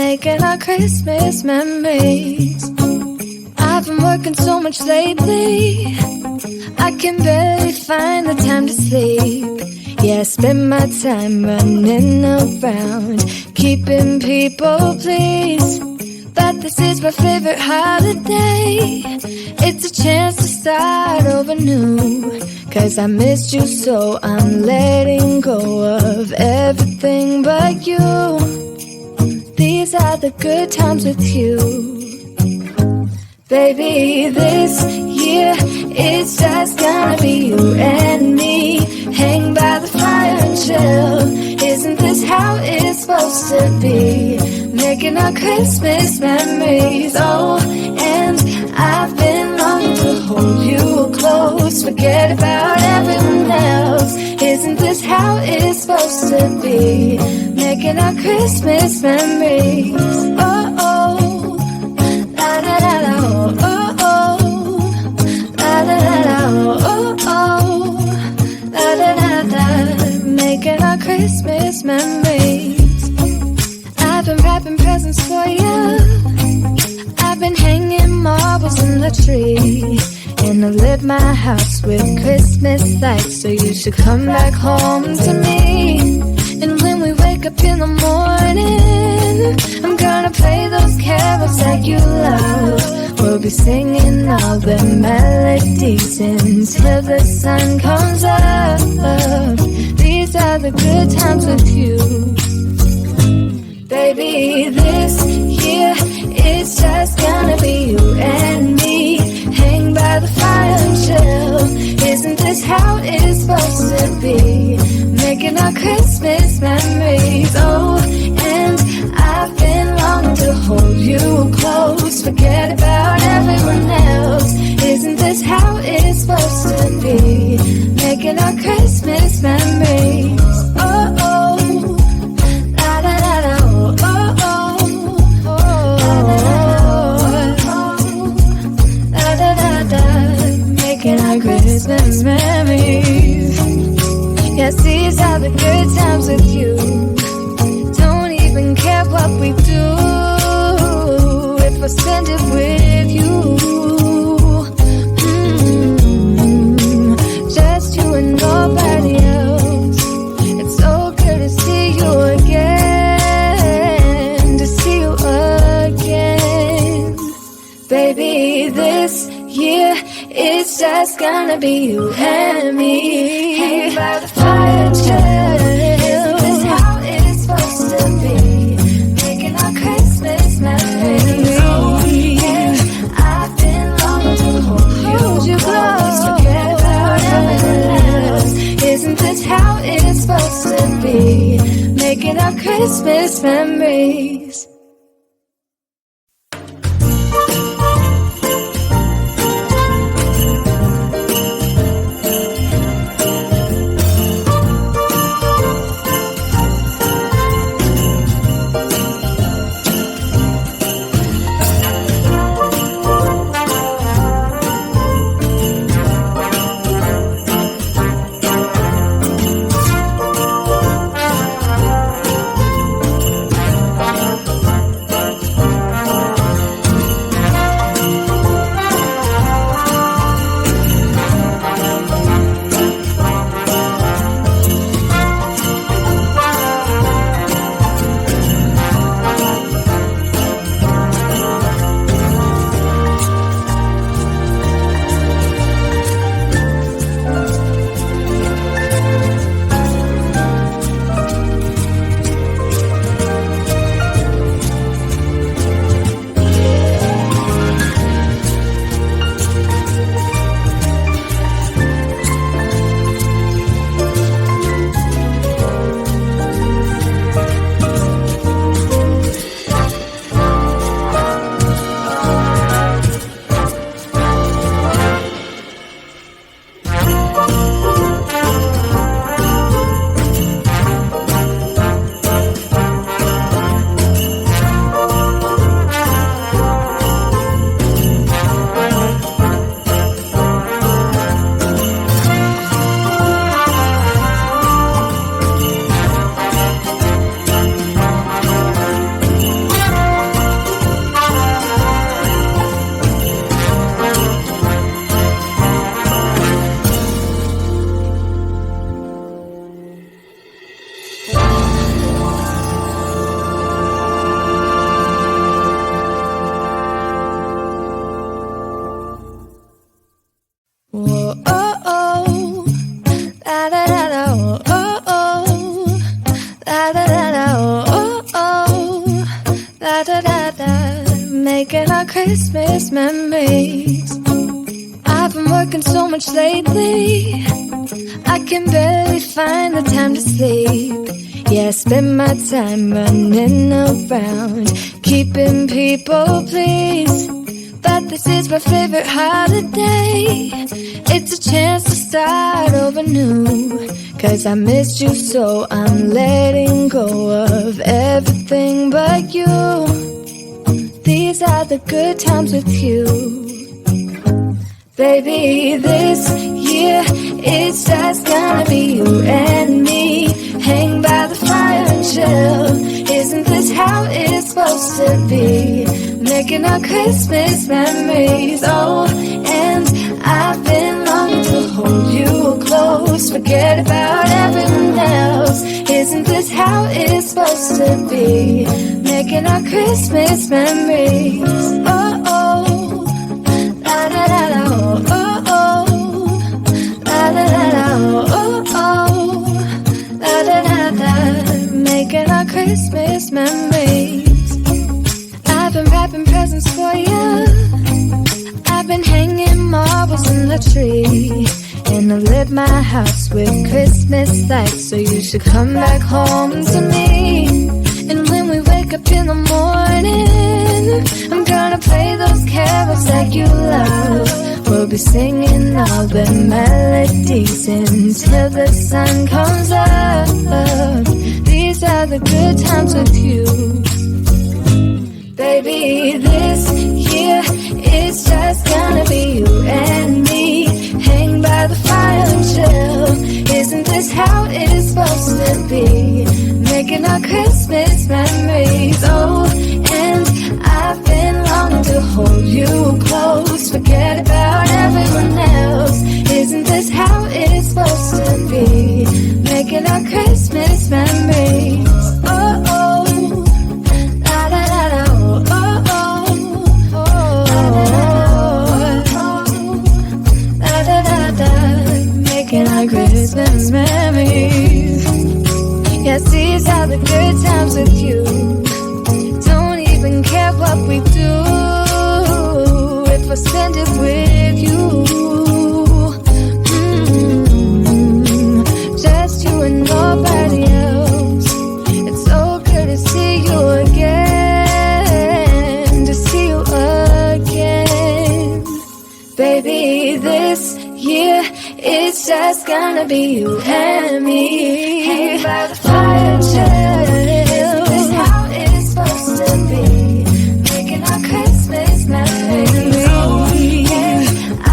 Making our Christmas memories. I've been working so much lately, I can barely find the time to sleep. Yeah, I spend my time running around, keeping people pleased. But this is my favorite holiday. It's a chance to start over new. 'Cause I missed you, so I'm letting go of everything but you. These are the good times with you. Baby, this year it's just gonna be you and me. Hang by the fire and chill. Isn't this how it's supposed to be? Making our Christmas memories. Oh, and I've been longing to hold you close. Forget about everyone else. Isn't this how it's supposed to be? Making our Christmas memories. Oh, oh, la da da da, oh, oh, la da da da, oh, oh, la da da da. Making our Christmas memories. I've been wrapping presents for you. I've been hanging marbles in the tree. And I lit my house with Christmas lights. So you should come back home to me. And when we wake up in the morning, I'm gonna play those carols that you love. We'll be singing all the melodies until the sun comes up. These are the good times with you. Baby, this year it's just gonna be you and me. Hang by the fire and chill. Isn't this how it's supposed to be? Making our Christmas memories. Oh, and I've been longing to hold you close. Forget about everyone else. Isn't this how it's supposed to be? Making our Christmas memories. Oh, oh, la da da da, oh, oh, oh, la da da da, making our Christmas memories. Yes, these are the good times with you. Don't even care what we do if I spend it with you. Just you and nobody else. It's so good to see you again, to see you again. Baby, this year it's just gonna be you and me. Hang by the fire and chill. Isn't this how it's supposed to be? Making our Christmas memories. Oh, yeah. I've been longing to hold you close. Forget about everyone else. Isn't this how it's supposed to be? Making our Christmas memories. making our Christmas memories. I've been working so much lately, I can barely find the time to sleep. Yeah, I spend my time running around, keeping people pleased. But this is my favorite holiday. It's a chance to start over new. 'Cause I missed you, so I'm letting go of everything but you. These are the good times with you. Baby, this year it's just gonna be you and me. Hang by the fire and chill. Isn't this how it's supposed to be? Making our Christmas memories. Oh, and I've been longing to hold you close. Forget about everyone else. Isn't this how it's supposed to be? Making our Christmas memories. Oh, oh, la da da da, oh, oh, oh, la da da da, oh, oh, la da da da. Making our Christmas memories. I've been wrapping presents for you. I've been hanging marbles in the tree. And I lit my house with Christmas lights. So you should come back home to me. And when we wake up in the morning, I'm gonna play those carols that you love. We'll be singing all the melodies until the sun comes up. These are the good times with you. Baby, this year it's just gonna be you and me. Hang by the fire and chill. Isn't this how it's supposed to be? Making our Christmas memories. Oh, and I've been longing to hold you close. Forget about everyone else. Isn't this how it's supposed to be? Making our Christmas memories. Oh, oh, la da da da, oh, oh, oh, la da da da. Making our Christmas memories. Yes, these are the good times with you. Don't even care what we do if I spend it with you. Just you and nobody else. It's so good to see you again, to see you again. Baby, this year it's just gonna be you and me. Hang by the fire and chill. Isn't this how it's supposed to be? Making our Christmas memories. Oh, yeah.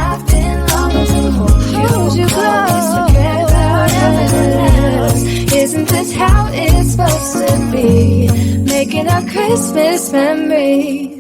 I've been longing to hold you close. Forget about everyone else. Isn't this how it's supposed to be? Making our Christmas memories.